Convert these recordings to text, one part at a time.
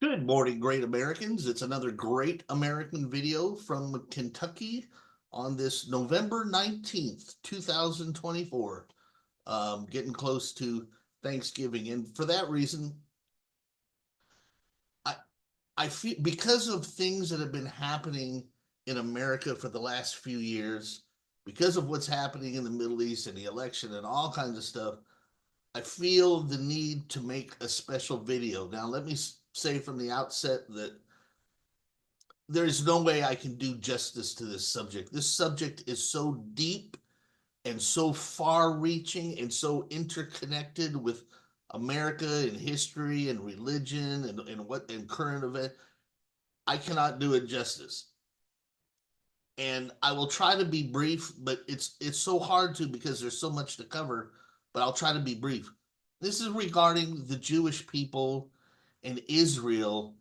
Good morning, great Americans. It's another great American video from Kentucky on this November 19th, 2024. Getting close to Thanksgiving. And for that reason, I, I feel because of things that have been happening in America for the last few years, because of what's happening in the Middle East and the election and all kinds of stuff, I feel the need to make a special video. Now, let me say from the outset that there is no way I can do justice to this subject. This subject is so deep and so far reaching and so interconnected with America and history and religion and what and current event. I cannot do it justice. And I will try to be brief, but it's so hard to because there's so much to cover, but I'll try to be brief. This is regarding the Jewish people and Israel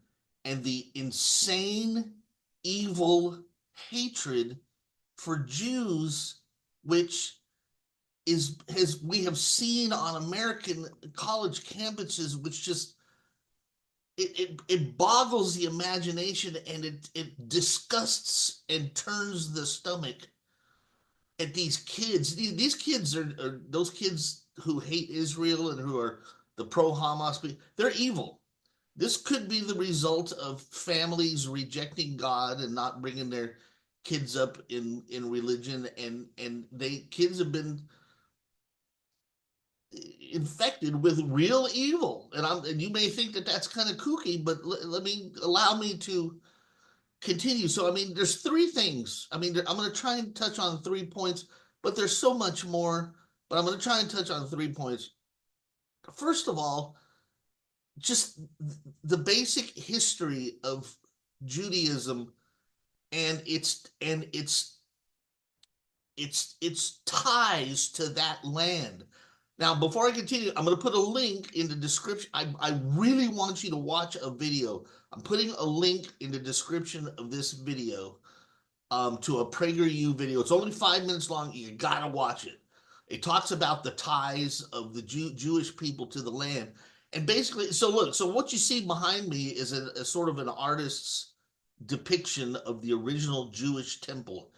and the insane, evil hatred for Jews, which is has we have seen on American college campuses, which just it boggles the imagination and it disgusts and turns the stomach at these kids. These kids are those kids who hate Israel and who are the pro Hamas. They're evil. This could be the result of families rejecting God and not bringing their kids up in religion, and they kids have been infected with real evil. And you may think that that's kind of kooky, but let me allow me to continue. So I mean, there's three things. I mean, I'm going to try and touch on 3 points, but there's so much more. But I'm going to try and touch on 3 points. First of all, just the basic history of Judaism and its ties to that land. Now, before I continue, I'm going to put a link in the description. I really want you to watch a video. I'm putting a link in the description of this video to a PragerU video. It's only 5 minutes long. You got to watch it. It talks about the ties of the Jewish people to the land. And basically, so look, so what you see behind me is a sort of an artist's depiction of the original Jewish temple.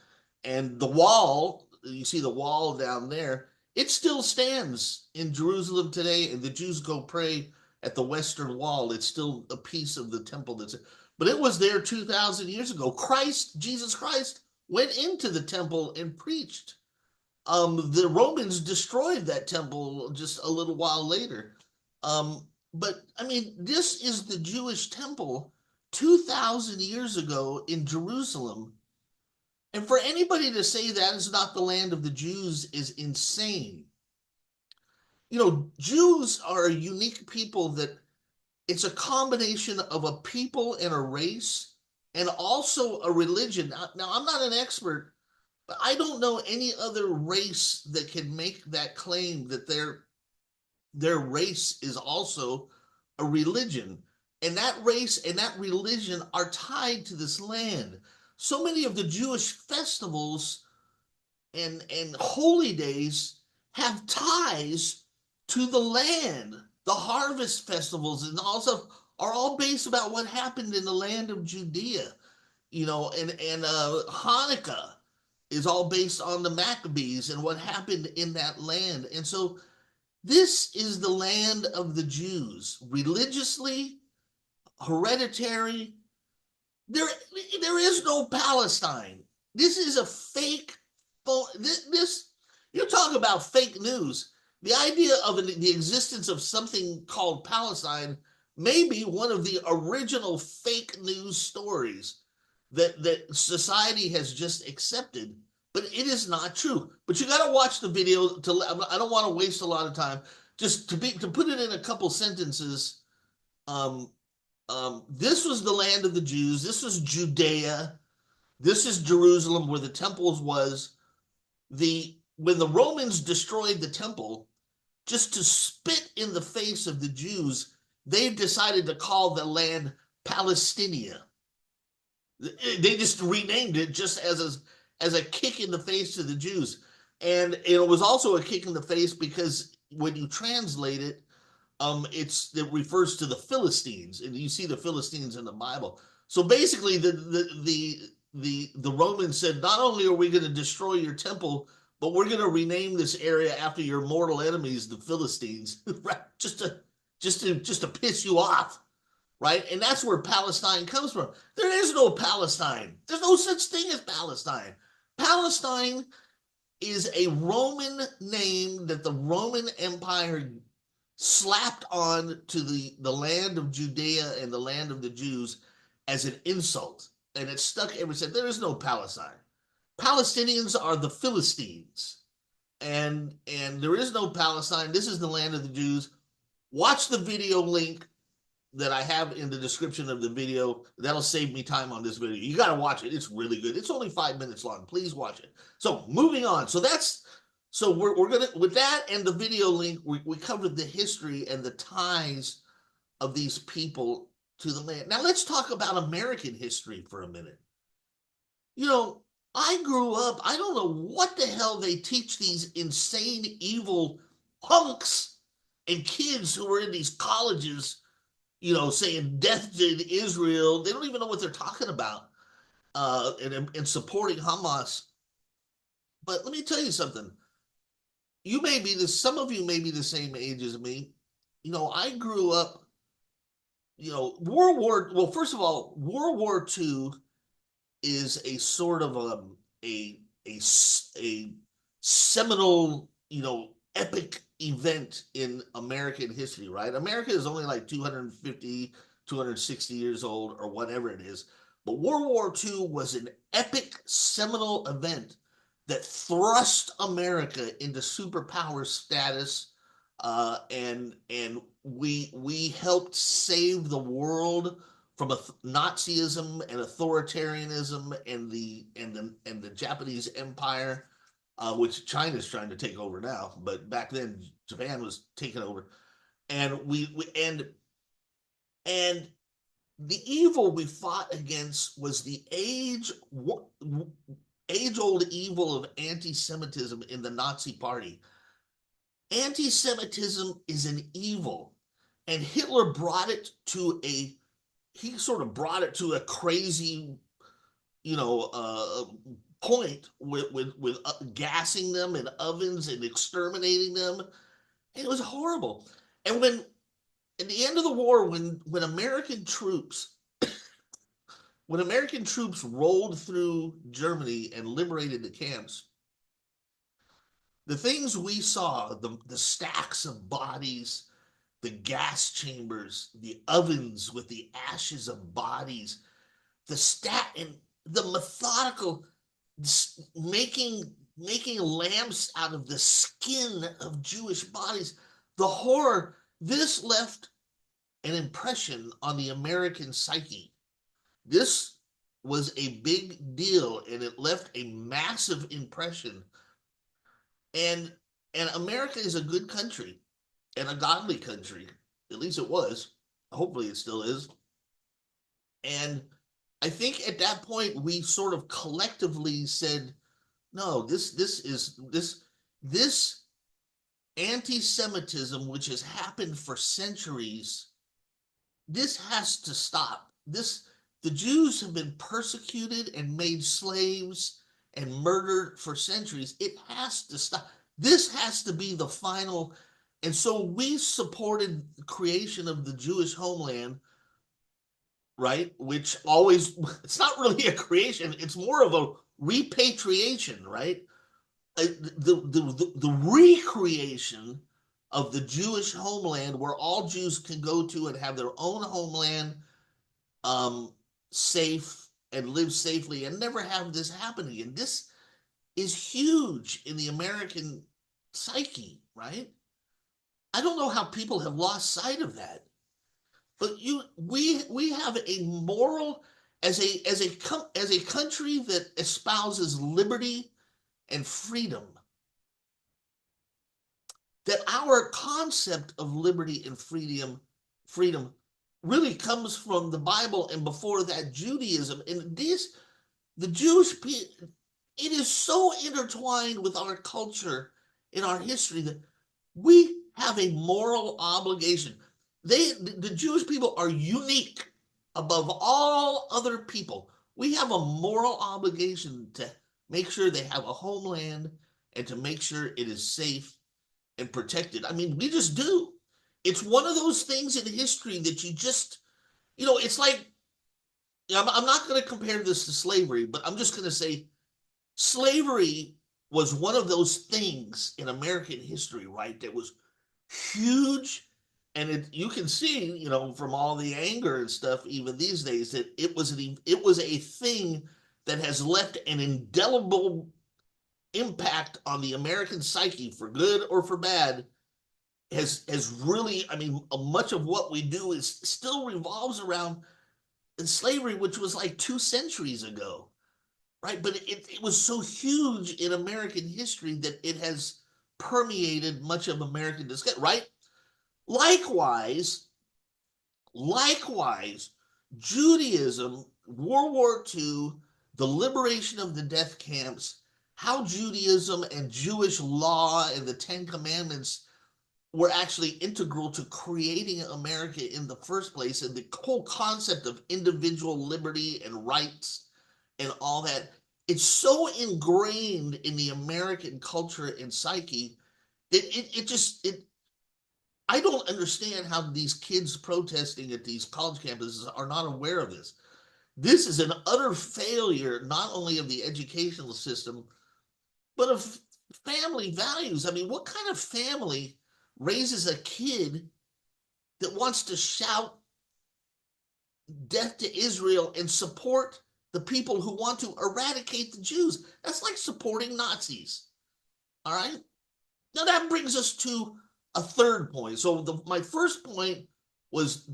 And the wall, you see the wall down there, it still stands in Jerusalem today, and the Jews go pray at the Western Wall. It's still a piece of the temple but it was there 2,000 years ago. Jesus Christ, went into the temple and preached. The Romans destroyed that temple just a little while later. But I mean, this is the Jewish temple 2,000 years ago in Jerusalem. And for anybody to say that is not the land of the Jews is insane. You know, Jews are a unique people that it's a combination of a people and a race and also a religion. Now I'm not an expert, but I don't know any other race that can make that claim that their race is also a religion. And that race and that religion are tied to this land. So many of the Jewish festivals and holy days have ties to the land. The harvest festivals and also are all based about what happened in the land of Judea, you know, and Hanukkah is all based on the Maccabees and what happened in that land. And so this is the land of the Jews, religiously, hereditary. There is no Palestine. This is a fake. This you talk about fake news. The idea of the existence of something called Palestine may be one of the original fake news stories that society has just accepted, but it is not true. But you got to watch the video I don't want to waste a lot of time. Just to put it in a couple sentences. This was the land of the Jews. This was Judea. This is Jerusalem, where the temples was. When the Romans destroyed the temple, just to spit in the face of the Jews, they decided to call the land Palestinia. They just renamed it just as a kick in the face to the Jews. And it was also a kick in the face because when you translate it, it refers to the Philistines, and you see the Philistines in the Bible. So basically, the Romans said, not only are we going to destroy your temple, but we're going to rename this area after your mortal enemies, the Philistines, right? Just to piss you off, right? And that's where Palestine comes from. There is no Palestine. There's no such thing as Palestine. Palestine is a Roman name that the Roman Empire slapped on to the land of Judea and the land of the Jews as an insult. And it stuck ever since. There is no Palestine. Palestinians are the Philistines. And there is no Palestine. This is the land of the Jews. Watch the video link that I have in the description of the video. That'll save me time on this video. You got to watch it. It's really good. It's only 5 minutes long. Please watch it. So moving on. So we're going to, with that and the video link, we covered the history and the ties of these people to the land. Now let's talk about American history for a minute. You know, I grew up, I don't know what the hell they teach these insane, evil punks and kids who are in these colleges, you know, saying death to Israel. They don't even know what they're talking about, and supporting Hamas. But let me tell you something. Some of you may be the same age as me. You know, I grew up, you know, first of all, World War II is a sort of a seminal, you know, epic event in American history, right? America is only like 250, 260 years old or whatever it is. But World War II was an epic seminal event that thrust America into superpower status, and we helped save the world from Nazism and authoritarianism and the Japanese Empire, which China's trying to take over now, but back then Japan was taking over, and and the evil we fought against was the age-old evil of anti-Semitism in the Nazi Party. Anti-Semitism is an evil, and Hitler he sort of brought it to a crazy, you know, point with gassing them in ovens and exterminating them. And it was horrible. And at the end of the war, when American troops rolled through Germany and liberated the camps, the things we saw, the stacks of bodies, the gas chambers, the ovens with the ashes of bodies, and the methodical making lamps out of the skin of Jewish bodies, the horror, this left an impression on the American psyche. This was a big deal, and it left a massive impression. And America is a good country and a godly country. At least it was. Hopefully it still is. And I think at that point we sort of collectively said, no, this anti-Semitism, which has happened for centuries, this has to stop. The Jews have been persecuted and made slaves and murdered for centuries. It has to stop. This has to be the final. And so we supported the creation of the Jewish homeland, right? Which always, it's not really a creation, it's more of a repatriation, right? The recreation of the Jewish homeland where all Jews can go to and have their own homeland, safe and live safely and never have this happen again. This is huge in the American psyche, right? I don't know how people have lost sight of that. But we have a moral, as a country that espouses liberty and freedom, that our concept of liberty and freedom really comes from the Bible, and before that, Judaism. And the Jewish people, it is so intertwined with our culture in our history that we have a moral obligation. The Jewish people are unique above all other people. We have a moral obligation to make sure they have a homeland and to make sure it is safe and protected. I mean, we just do. It's one of those things in history that you just, it's like, I'm not going to compare this to slavery, but I'm just going to say slavery was one of those things in American history, right? That was huge. And you can see, from all the anger and stuff, even these days, that it was a thing that has left an indelible impact on the American psyche, for good or for bad. Has really, I mean, much of what we do is still revolves around slavery, which was like 2 centuries ago, right? But it was so huge in American history that it has permeated much of American discussion, right? Likewise, Judaism, World War II, the liberation of the death camps, how Judaism and Jewish law and the Ten Commandments were actually integral to creating America in the first place, and the whole concept of individual liberty and rights and all that. It's so ingrained in the American culture and psyche that it I don't understand how these kids protesting at these college campuses are not aware of this. This is an utter failure, not only of the educational system, but of family values. I mean, what kind of family raises a kid that wants to shout death to Israel and support the people who want to eradicate the Jews? That's like supporting Nazis. All right. Now that brings us to a third point. So my first point was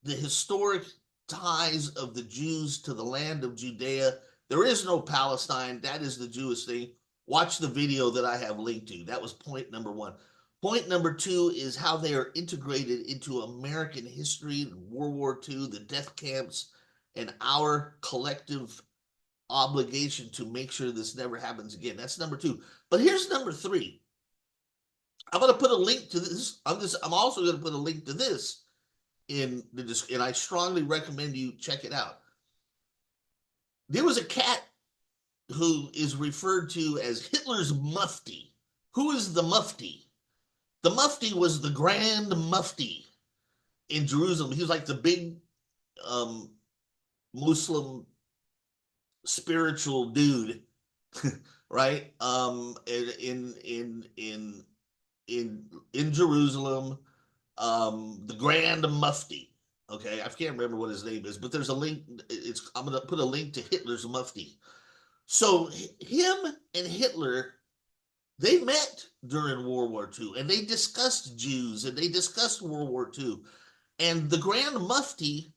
the historic ties of the Jews to the land of Judea. There is no Palestine. That is the Jewish thing. Watch the video that I have linked to. That was point number one. Point number two is how they are integrated into American history, World War II, the death camps, and our collective obligation to make sure this never happens again. That's number two. But here's number three. I'm going to put a link to this. I'm also going to put a link to this in the description, and I strongly recommend you check it out. There was a cat who is referred to as Hitler's Mufti. Who is the Mufti? The Mufti was the Grand Mufti in Jerusalem. He was like the big Muslim spiritual dude, right? In Jerusalem, the Grand Mufti. Okay, I can't remember what his name is, but there's a link. I'm going to put a link to Hitler's Mufti. So him and Hitler, they met during World War II, and they discussed Jews, and they discussed World War II. And the Grand Mufti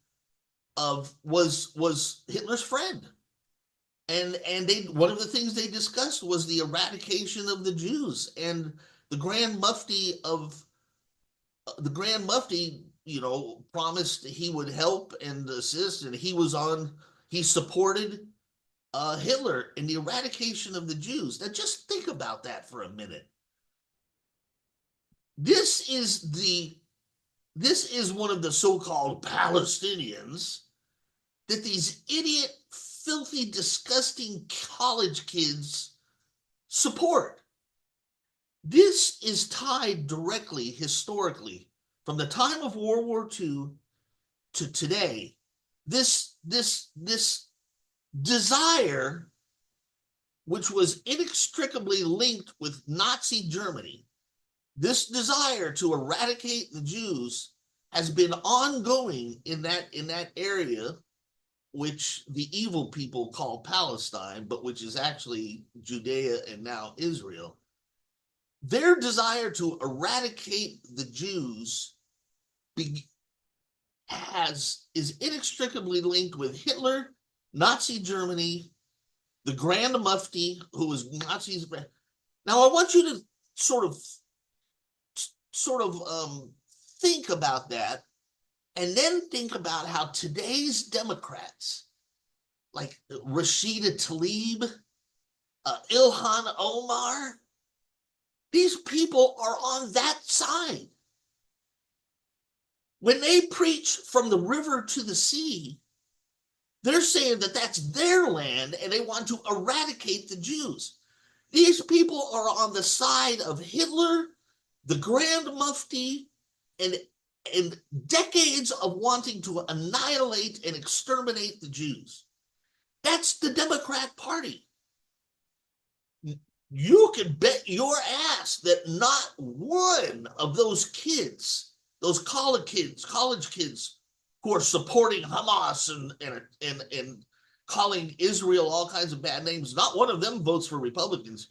was Hitler's friend. And one of the things they discussed was the eradication of the Jews. And the Grand Mufti, promised he would help and assist, and he supported Hitler in the eradication of the Jews. Now, just think about that for a minute. This is one of the so-called Palestinians that these idiot, filthy, disgusting college kids support. This is tied directly, historically, from the time of World War II to today. This desire, which was inextricably linked with Nazi Germany, this desire to eradicate the Jews has been ongoing in that area, which the evil people call Palestine, but which is actually Judea and now Israel. Their desire to eradicate the Jews is inextricably linked with Hitler, Nazi Germany, the Grand Mufti, who was Nazis. Now, I want you to sort of think about that, and then think about how today's Democrats, like Rashida Tlaib, Ilhan Omar, These people are on that side. When they preach from the river to the sea, they're saying that that's their land and they want to eradicate the Jews. These people are on the side of Hitler, the Grand Mufti, and decades of wanting to annihilate and exterminate the Jews. That's the Democrat Party. You can bet your ass that not one of those kids, those college kids who are supporting Hamas and calling Israel all kinds of bad names, not one of them votes for Republicans.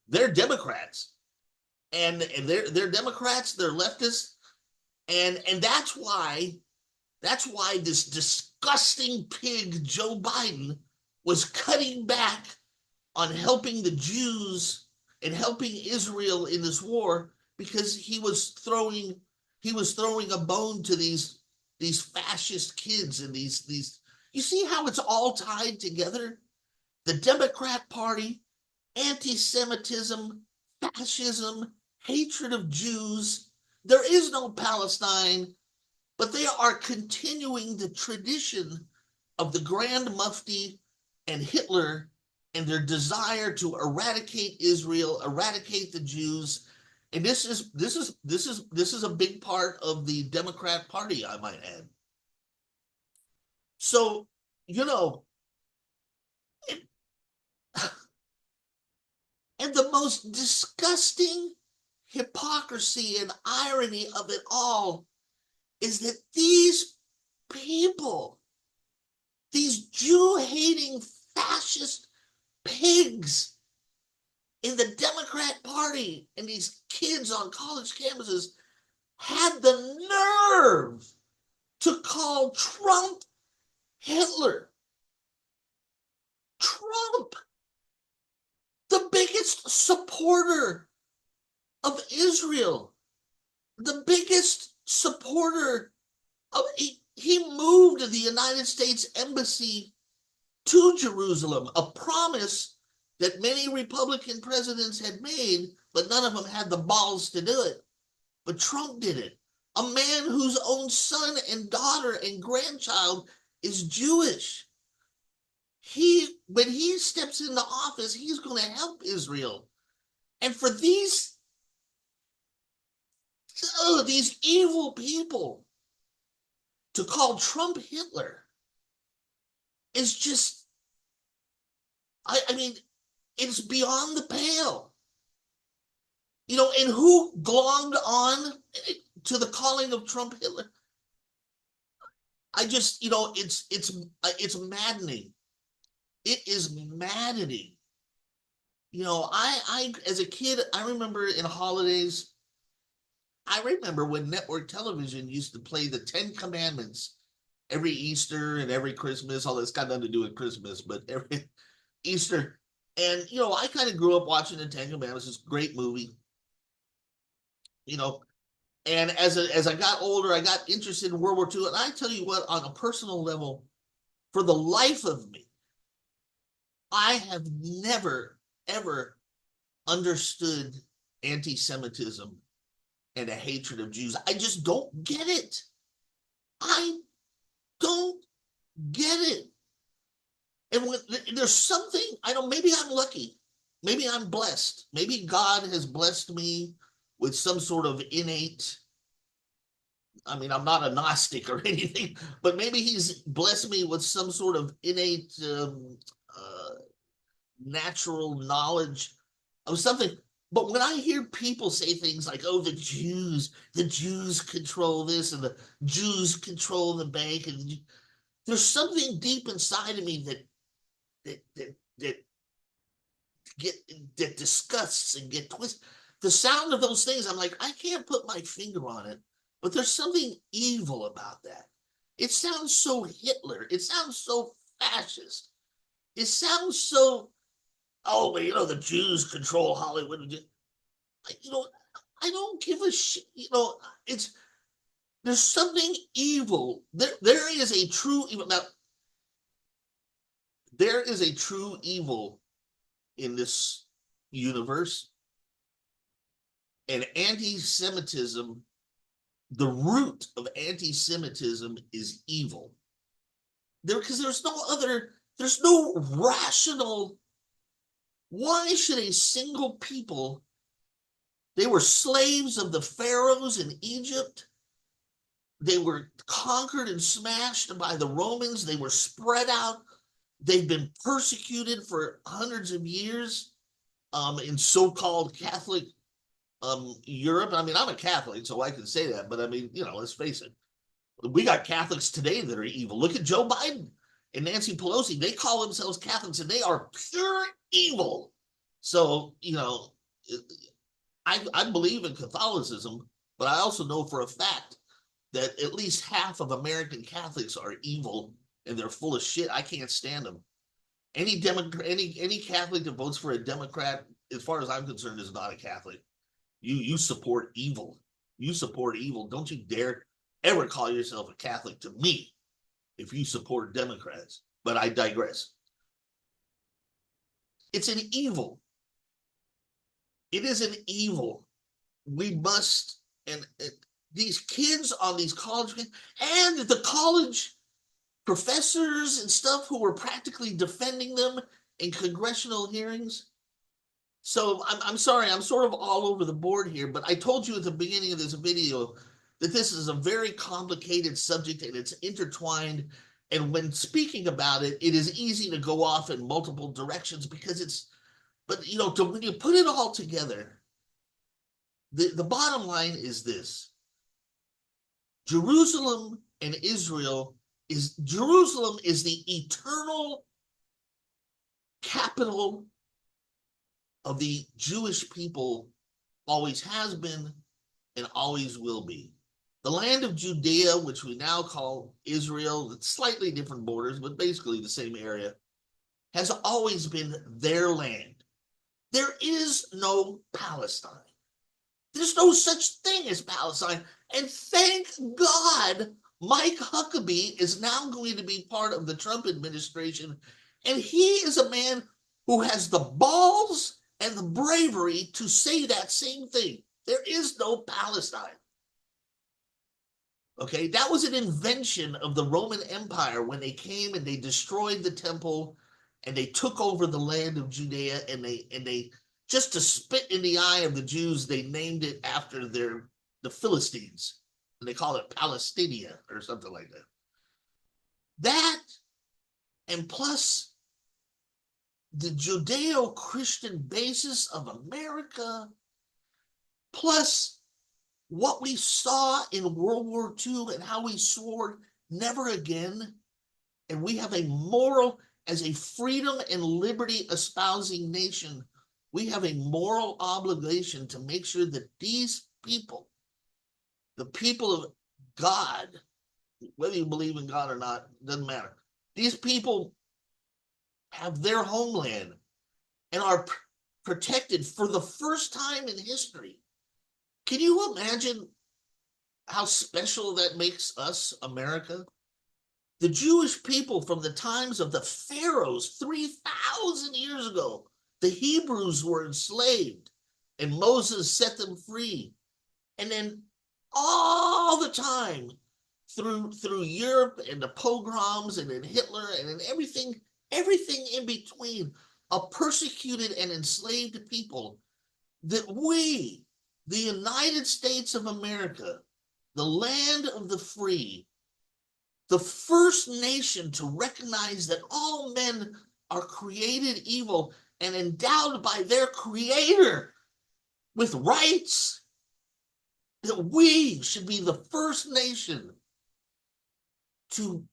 They're Democrats. And they're Democrats, they're leftists, and that's why this disgusting pig Joe Biden was cutting back on helping the Jews and helping Israel in this war, because he was throwing a bone to these fascist kids and these. You see how it's all tied together? The Democrat Party, anti-Semitism, fascism, hatred of Jews. There is no Palestine, but they are continuing the tradition of the Grand Mufti and Hitler and their desire to eradicate Israel, eradicate the Jews. And this is a big part of the Democrat Party, I might add. So, you know, and the most disgusting hypocrisy and irony of it all is that these people, these Jew-hating fascist pigs in the Democrat Party and these kids on college campuses had the nerve to call Trump Hitler. Trump, the biggest supporter of Israel, the biggest supporter of, he moved the United States Embassy to Jerusalem, a promise that many Republican presidents had made, but none of them had the balls to do it. But Trump did it. A man whose own son and daughter and grandchild is Jewish. When he steps into office, he's going to help Israel. And for these evil people to call Trump Hitler is just, I mean, it's beyond the pale. You know, and who glommed on to the calling of Trump Hitler? I just, it's maddening. It is maddening. You know, I as a kid, I remember in holidays, I remember when network television used to play the 10 Commandments every Easter and every Christmas. All that's got nothing to do with Christmas, but every Easter. And, you know, I kind of grew up watching the 10 Commandments. It's a great movie, you know. And as I got older, I got interested in World War II. And I tell you what, on a personal level, for the life of me, I have never, ever understood anti-Semitism and a hatred of Jews. I just don't get it. I don't get it. And when there's something, I don't, maybe I'm lucky. Maybe I'm blessed. Maybe God has blessed me with some sort of innate, I mean, I'm not a Gnostic or anything, but maybe he's blessed me with some sort of innate natural knowledge of something. But when I hear people say things like, oh, the Jews control this and the Jews control the bank, and there's something deep inside of me that disgusts and get twisted. The sound of those things, I'm like, I can't put my finger on it, but there's something evil about that. It sounds so Hitler. It sounds so fascist. It sounds so, oh, well, you know, the Jews control Hollywood. You know, I don't give a shit. You know, there's something evil. There is a true evil. Now, there is a true evil in this universe, And anti-Semitism, the root of anti-Semitism is evil. Because there's no rational. Why should a single people? They were slaves of the pharaohs in Egypt. They were conquered and smashed by the Romans. They were spread out. They've been persecuted for hundreds of years in so-called Catholic Europe. I mean, I'm a Catholic, so I can say that. But I mean, let's face it. We got Catholics today that are evil. Look at Joe Biden and Nancy Pelosi. They call themselves Catholics, and they are pure evil. So, I believe in Catholicism, but I also know for a fact that at least half of American Catholics are evil and they're full of shit. I can't stand them. Any Democrat, any Catholic that votes for a Democrat, as far as I'm concerned, is not a Catholic. You support evil. You support evil. Don't you dare ever call yourself a Catholic to me if you support Democrats. But I digress. It's an evil. It is an evil. We must, and these kids on these college, and the college professors and stuff who were practically defending them in congressional hearings. So I'm sorry, I'm sort of all over the board here, but I told you at the beginning of this video that this is a very complicated subject and it's intertwined. And when speaking about it, it is easy to go off in multiple directions because but when you put it all together, the bottom line is this. Jerusalem is the eternal capital of the Jewish people, always has been and always will be. The land of Judea, which we now call Israel, slightly different borders, but basically the same area, has always been their land. There is no Palestine. There's no such thing as Palestine. And thank God Mike Huckabee is now going to be part of the Trump administration. And he is a man who has the balls and the bravery to say that same thing. There is no Palestine. Okay, that was an invention of the Roman Empire when they came and they destroyed the temple and they took over the land of Judea and they just to spit in the eye of the Jews, they named it after the Philistines. And they call it Palestinia or something like that. That, and plus the Judeo-Christian basis of America, plus what we saw in World War II and how we swore never again. And we have a moral, as a freedom and liberty espousing nation, we have a moral obligation to make sure that these people, the people of God, whether you believe in God or not, doesn't matter. These people have their homeland and are protected for the first time in history. Can you imagine how special that makes us, America? The Jewish people from the times of the pharaohs 3,000 years ago, the Hebrews were enslaved and Moses set them free. And then all the time through Europe and the pogroms and then Hitler and then everything in between, a persecuted and enslaved people that we, the United States of America, the land of the free, the first nation to recognize that all men are created evil and endowed by their creator with rights, that we should be the first nation to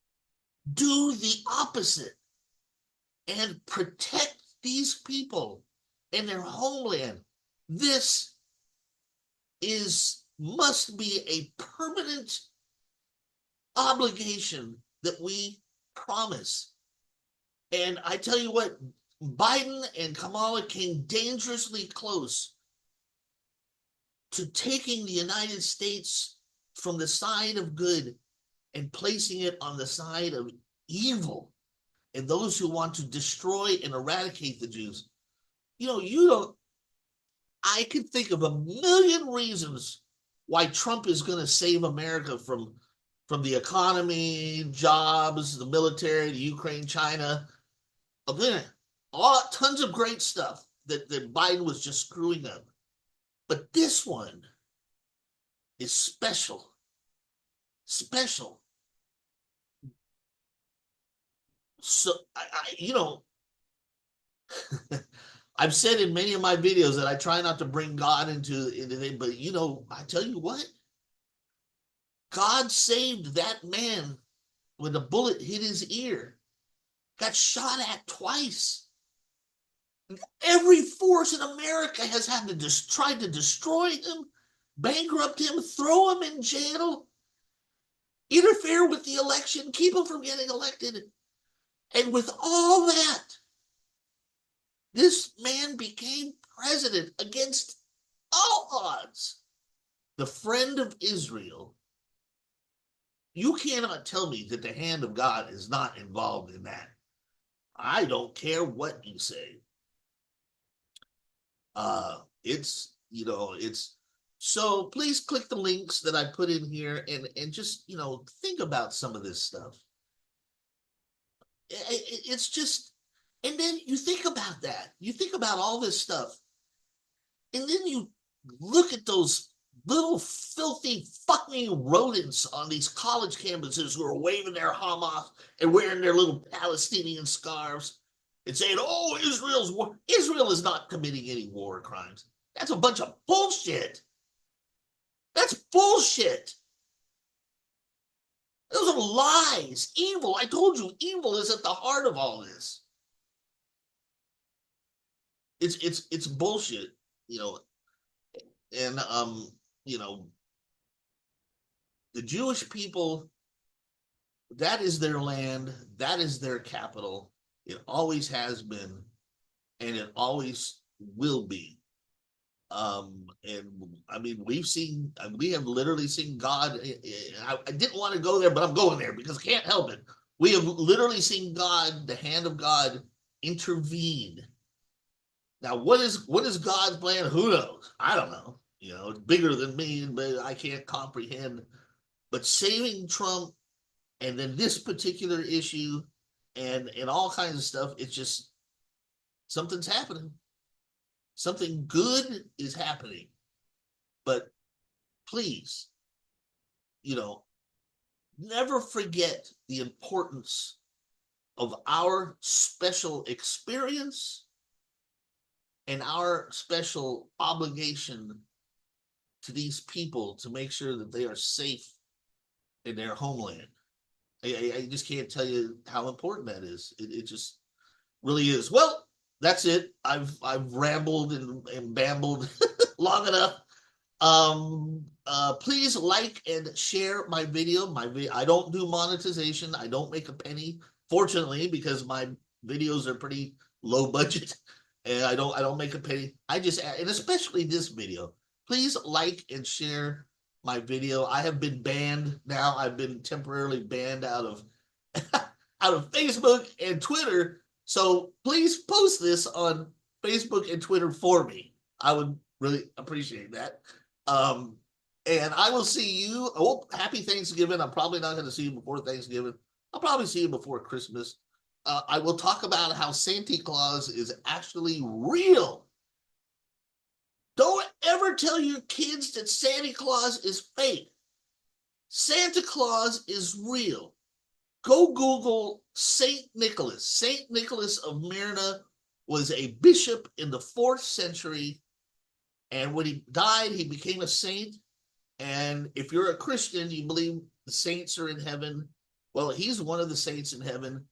do the opposite and protect these people and their homeland. This must be a permanent obligation that we promise. And I tell you what, Biden and Kamala came dangerously close to taking the United States from the side of good and placing it on the side of evil and those who want to destroy and eradicate the Jews. You don't, I could think of a million reasons why Trump is going to save America from the economy, jobs, the military, the Ukraine, China, all tons of great stuff that Biden was just screwing up. But this one is special. Special. So I've said in many of my videos that I try not to bring God into it, but I tell you what, God saved that man when a bullet hit his ear, got shot at twice. Every force in America has had to try to destroy him, bankrupt him, throw him in jail, interfere with the election, keep him from getting elected. And with all that, this man became president against all odds. The friend of Israel. You cannot tell me that the hand of God is not involved in that. I don't care what you say. It's so please click the links that I put in here and just think about some of this stuff. It's just, and then you think about that. You think about all this stuff, and then you look at those little filthy fucking rodents on these college campuses who are waving their Hamas and wearing their little Palestinian scarves and saying, "Oh, Israel is not committing any war crimes." That's a bunch of bullshit. That's bullshit. Those are lies. Evil. I told you, evil is at the heart of all this. It's bullshit, and the Jewish people, that is their land, that is their capital. It always has been, and it always will be. And I mean, we have literally seen God. I didn't want to go there, but I'm going there because I can't help it. We have literally seen God, the hand of God, intervene. Now, what is God's plan? Who knows? I don't know. It's bigger than me, but I can't comprehend. But saving Trump, and then this particular issue, and all kinds of stuff, it's just something's happening. Something good is happening. But please, never forget the importance of our special experience and our special obligation to these people to make sure that they are safe in their homeland. I just can't tell you how important that is. It just really is. Well, that's it. I've rambled and bambled long enough. Please like and share my video. I don't do monetization. I don't make a penny, fortunately, because my videos are pretty low budget, and I don't make a penny. And especially this video. Please like and share my video. I have been banned now. I've been temporarily banned out of out of Facebook and Twitter. So please post this on Facebook and Twitter for me. I would really appreciate that. And I will see you. Oh, happy Thanksgiving. I'm probably not going to see you before Thanksgiving. I'll probably see you before Christmas. I will talk about how Santa Claus is actually real. Don't ever tell your kids that Santa Claus is fake. Santa Claus is real. Go Google Saint Nicholas. Saint Nicholas of Myra was a bishop in the 4th century. And when he died, he became a saint. And if you're a Christian, you believe the saints are in heaven. Well, he's one of the saints in heaven,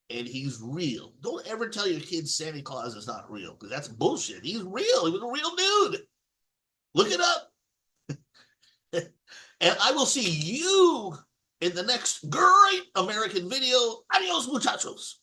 and he's real. Don't ever tell your kids Santa Claus is not real, because that's bullshit. He's real. He was a real dude. Look it up. And I will see you in the next great American video. Adios, muchachos.